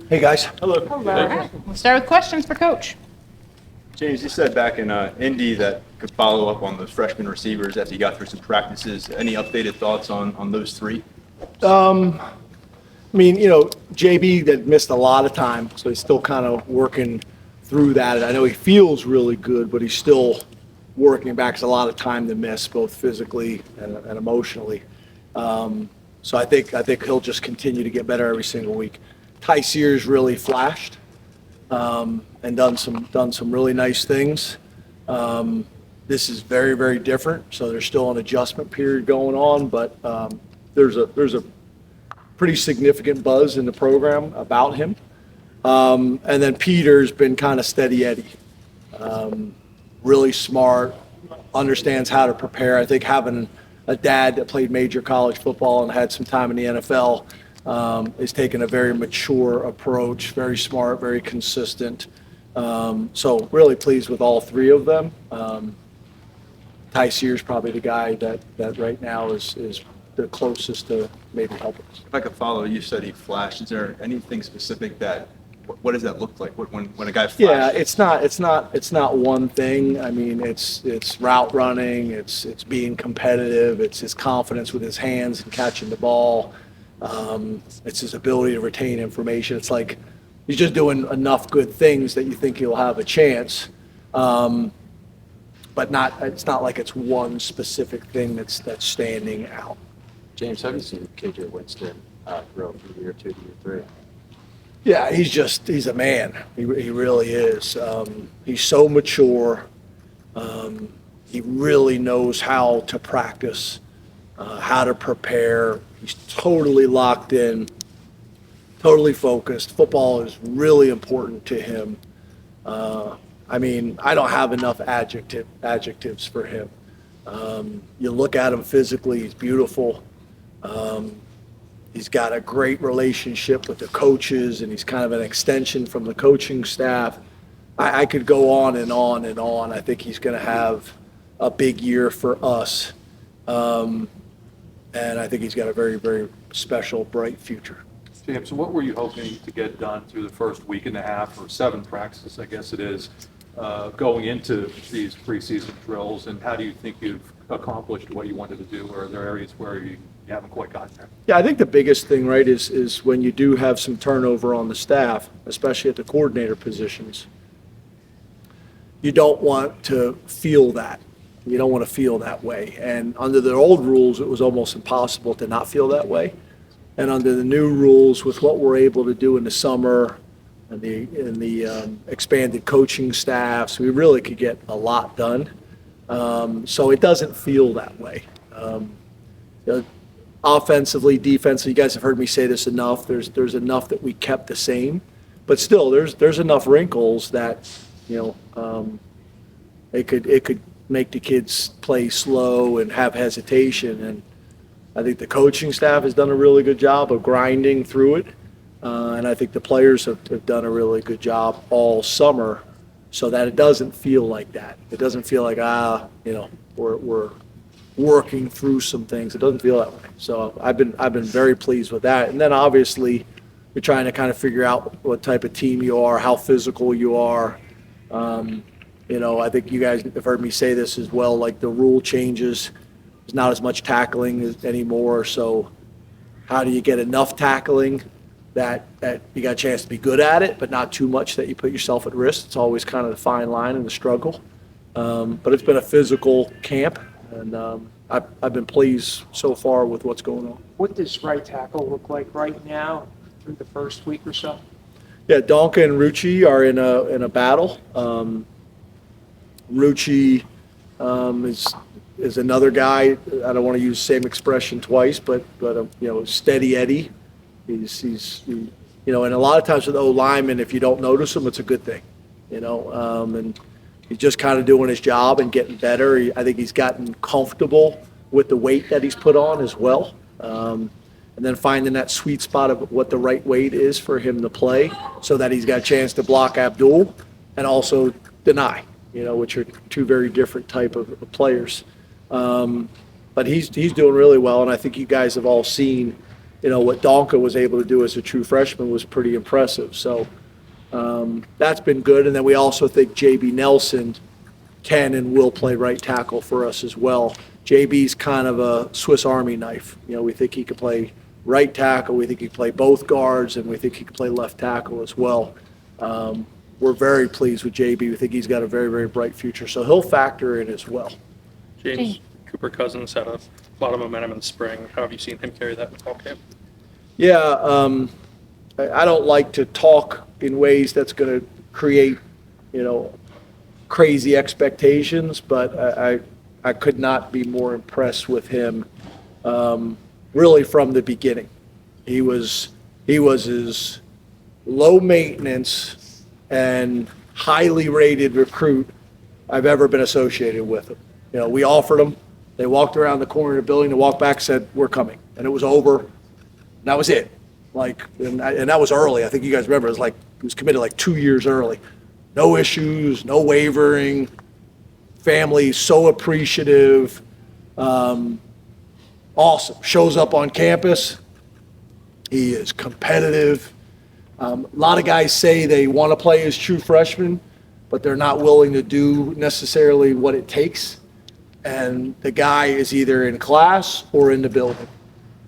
Hey, guys. Hello. All right, we'll start with questions for Coach. James, you said back in Indy that could follow up on those freshman receivers as you got through some practices. Any updated thoughts on those three? I mean, JB that missed a lot of time, so he's still kind of working through that. I know he feels really good, but he's still working back. It's a lot of time to miss, both physically and emotionally. So I think he'll just continue to get better every single week. Ty Sears really flashed and done some really nice things. This is very, very different, so there's still an adjustment period going on, but there's a pretty significant buzz in the program about him. And then Peter's been kind of steady Eddie. Really smart, understands how to prepare. I think having a dad that played major college football and had some time in the NFL is taking a very mature approach, very smart, very consistent. So really pleased with all three of them. Ty Sears probably the guy that right now is the closest to maybe helping us. If I could follow, you said he flashed. Is there anything specific what does that look like when a guy flashes? Yeah, it's not one thing. I mean, it's route running, it's being competitive, it's his confidence with his hands and catching the ball. It's his ability to retain information. It's like he's just doing enough good things that you think he'll have a chance. But it's not like it's one specific thing that's standing out. James, have you seen KJ Winston grow from year 2 to year 3? Yeah, he's a man. He really is. He's so mature. He really knows how to practice, how to prepare. He's totally locked in, totally focused. Football is really important to him. I mean, I don't have enough adjectives for him. You look at him physically, he's beautiful. He's got a great relationship with the coaches, and he's kind of an extension from the coaching staff. I could go on and on and on. I think he's going to have a big year for us. And I think he's got a very, very special, bright future. James, what were you hoping to get done through the first week and a half or 7 practices, I guess it is, going into these preseason drills, and how do you think you've accomplished what you wanted to do, or are there areas where you haven't quite gotten there? Yeah, I think the biggest thing, right, is when you do have some turnover on the staff, especially at the coordinator positions, you don't want to feel that. You don't want to feel that way. And under the old rules, it was almost impossible to not feel that way. And under the new rules, with what we're able to do in the summer and the expanded coaching staffs, we really could get a lot done. So it doesn't feel that way. Offensively, defensively, you guys have heard me say this enough. There's enough that we kept the same, but still, there's enough wrinkles that it could make the kids play slow and have hesitation. And I think the coaching staff has done a really good job of grinding through it, and I think the players have done a really good job all summer, so that it doesn't feel like that. It doesn't feel like we're working through some things. It doesn't feel that way. So I've been very pleased with that. And then obviously you're trying to kind of figure out what type of team you are, how physical you are. I think you guys have heard me say this as well, like the rule changes. There's not as much tackling anymore. So how do you get enough tackling that you got a chance to be good at it, but not too much that you put yourself at risk? It's always kind of the fine line and the struggle. But it's been a physical camp. And I've been pleased so far with what's going on. What does right tackle look like right now through the first week or so? Yeah, Donka and Rucci are in a battle. Rucci is another guy. I don't want to use the same expression twice, but steady Eddie. He's and a lot of times with O linemen, if you don't notice him, it's a good thing. And he's just kind of doing his job and getting better. I think he's gotten comfortable with the weight that he's put on as well. And then finding that sweet spot of what the right weight is for him to play so that he's got a chance to block Abdul and also deny, which are two very different type of players. But he's doing really well, and I think you guys have all seen what Donka was able to do as a true freshman was pretty impressive. So that's been good. And then we also think JB Nelson can and will play right tackle for us as well. JB's kind of a Swiss Army knife. We think he could play right tackle, we think he can play both guards, and we think he can play left tackle as well. We're very pleased with JB. We think he's got a very, very bright future. So he'll factor in as well. James Cooper Cousins had a lot of momentum in the spring. How have you seen him carry that in fall camp? Yeah, I don't like to talk in ways that's going to create, crazy expectations, but I could not be more impressed with him really from the beginning. He was as low maintenance and highly rated recruit I've ever been associated with him. We offered him. They walked around the corner of the building, they walked back, said, "We're coming." And it was over. That was it. And that was early. I think you guys remember, it was committed 2 years early. No issues, no wavering. Family so appreciative. Awesome. Shows up on campus. He is competitive. A lot of guys say they want to play as true freshmen, but they're not willing to do necessarily what it takes. And the guy is either in class or in the building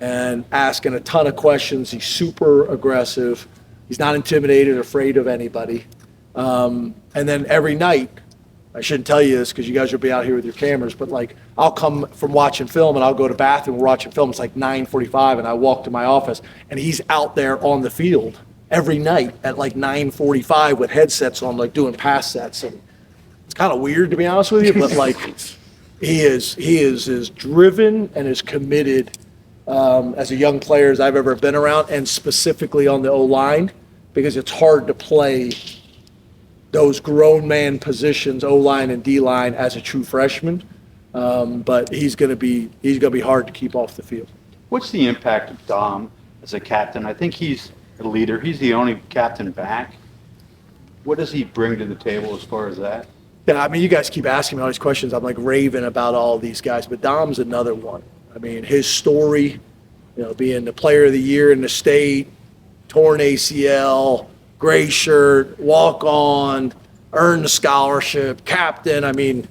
and asking a ton of questions. He's super aggressive. He's not intimidated, afraid of anybody. And then every night, I shouldn't tell you this because you guys will be out here with your cameras, but I'll come from watching film and I'll go to the bathroom, we're watching film, it's 9:45 and I walk to my office and he's out there on the field every night at 9:45 with headsets on, doing pass sets. And it's kind of weird, to be honest with you, but he is as driven and as committed as a young player as I've ever been around, and specifically on the O-line, because it's hard to play those grown man positions, O-line and D-line, as a true freshman. But he's going to be hard to keep off the field. What's the impact of Dom as a captain? I think he's a leader. He's the only captain back. What does he bring to the table as far as that? Yeah, I mean, you guys keep asking me all these questions. I'm raving about all these guys, but Dom's another one. I mean, his story, being the player of the year in the state, torn ACL, gray shirt, walk on, earn the scholarship, captain. I mean,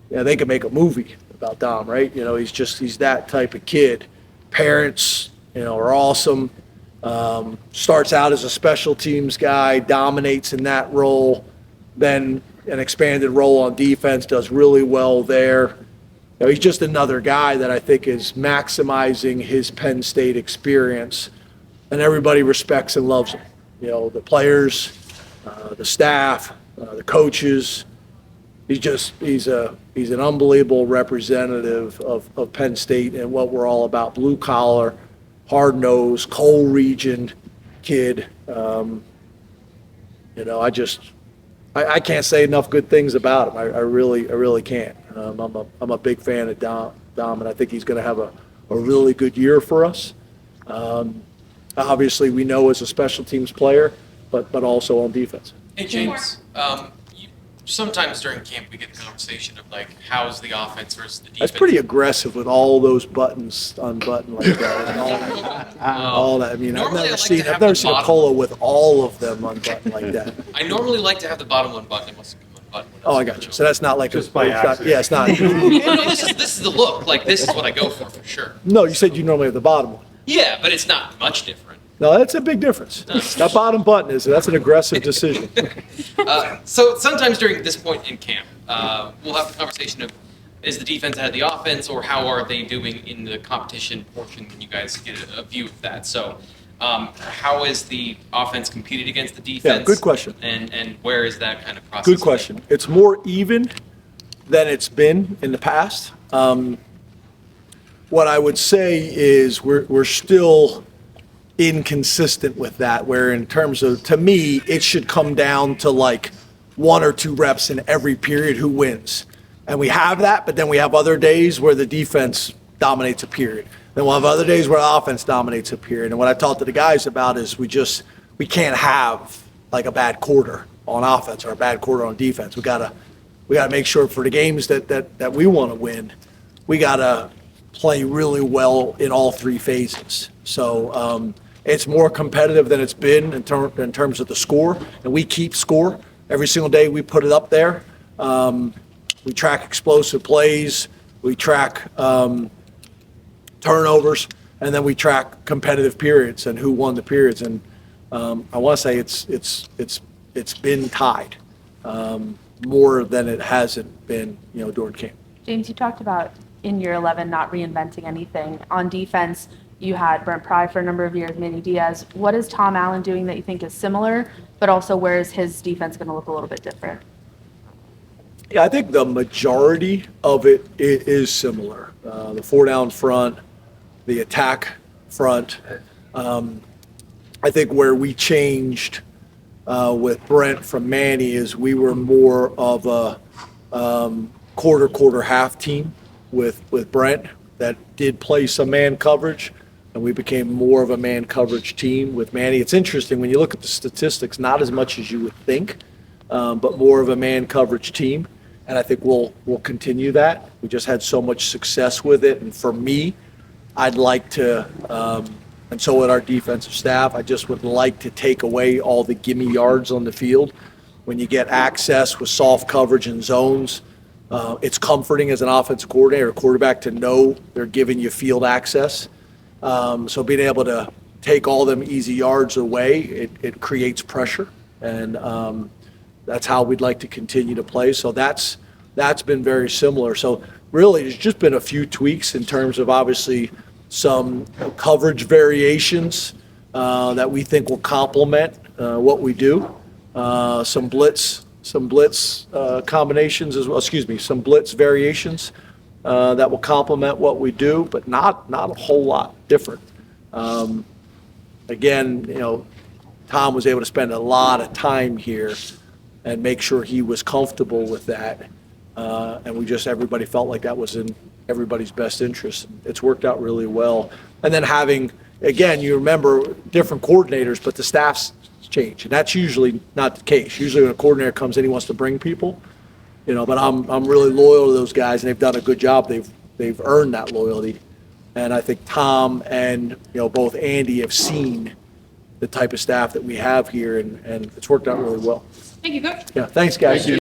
they could make a movie about Dom, right? He's that type of kid. Parents, are awesome. Starts out as a special teams guy, dominates in that role, then an expanded role on defense, does really well there. He's just another guy that I think is maximizing his Penn State experience, and everybody respects and loves him. The players, the staff, the coaches. He's an unbelievable representative of Penn State and what we're all about. Blue collar, hard nosed, coal region kid. I can't say enough good things about him. I really can't. I'm a big fan of Dom, and I think he's going to have a really good year for us. Obviously, we know as a special teams player, but also on defense. Hey, James, sometimes during camp we get the conversation of how's the offense versus the defense. That's pretty aggressive with all those buttons unbuttoned like that. And all that. I mean, I've never seen a polo with all of them unbuttoned like that. I normally like to have the bottom one button. It must come unbuttoned. Oh, I got you. So that's not Just by accident. Yeah, it's not. No, this is the look. This is what I go for sure. No, you said you normally have the bottom one. Yeah, but it's not much different. No, that's a big difference. That bottom button that's an aggressive decision. So sometimes during this point in camp, we'll have the conversation of, is the defense ahead of the offense, or how are they doing in the competition portion when you guys get a view of that? So how is the offense competed against the defense? Yeah, good question. And where is that kind of process? Good question. It's more even than it's been in the past. What I would say is we're still inconsistent with that, where in terms of, to me, it should come down to 1 or 2 reps in every period who wins. And we have that, but then we have other days where the defense dominates a period. Then we'll have other days where the offense dominates a period. And what I talked to the guys about is we can't have a bad quarter on offense or a bad quarter on defense. We gotta make sure for the games that we want to win, we gotta play really well in all 3 phases. So it's more competitive than it's been in terms of the score, and we keep score. Every single day we put it up there. We track explosive plays, we track turnovers, and then we track competitive periods and who won the periods. And I want to say it's been tied more than it hasn't been, during camp. James, you talked about in year 11 not reinventing anything. On defense, you had Brent Pry for a number of years, Manny Diaz. What is Tom Allen doing that you think is similar, but also where is his defense going to look a little bit different? Yeah, I think the majority of it is similar. The 4-down front, the attack front. I think where we changed with Brent from Manny is we were more of a quarter-half team with Brent that did play some man coverage, and we became more of a man coverage team with Manny. It's interesting when you look at the statistics, not as much as you would think, but more of a man coverage team, and I think we'll continue that. We just had so much success with it, and for me, I'd like to, and so would our defensive staff, I just would like to take away all the gimme yards on the field. When you get access with soft coverage and zones, it's comforting as an offensive coordinator or quarterback to know they're giving you field access. So being able to take all them easy yards away, it creates pressure, and that's how we'd like to continue to play. So that's been very similar. So really, there's just been a few tweaks in terms of obviously some coverage variations that we think will complement what we do. Some blitz combinations as well. Some blitz variations that will complement what we do, but not a whole lot different. Again, Tom was able to spend a lot of time here and make sure he was comfortable with that, and everybody felt like that was in everybody's best interest. It's worked out really well. And then having, again, you remember different coordinators, but the staffs change, and that's usually not the case. Usually when a coordinator comes in, he wants to bring people, but I'm really loyal to those guys, and they've done a good job. They've earned that loyalty, and I think Tom and both Andy have seen the type of staff that we have here, and it's worked out really well. Thank you, Coach. Yeah, thanks, guys.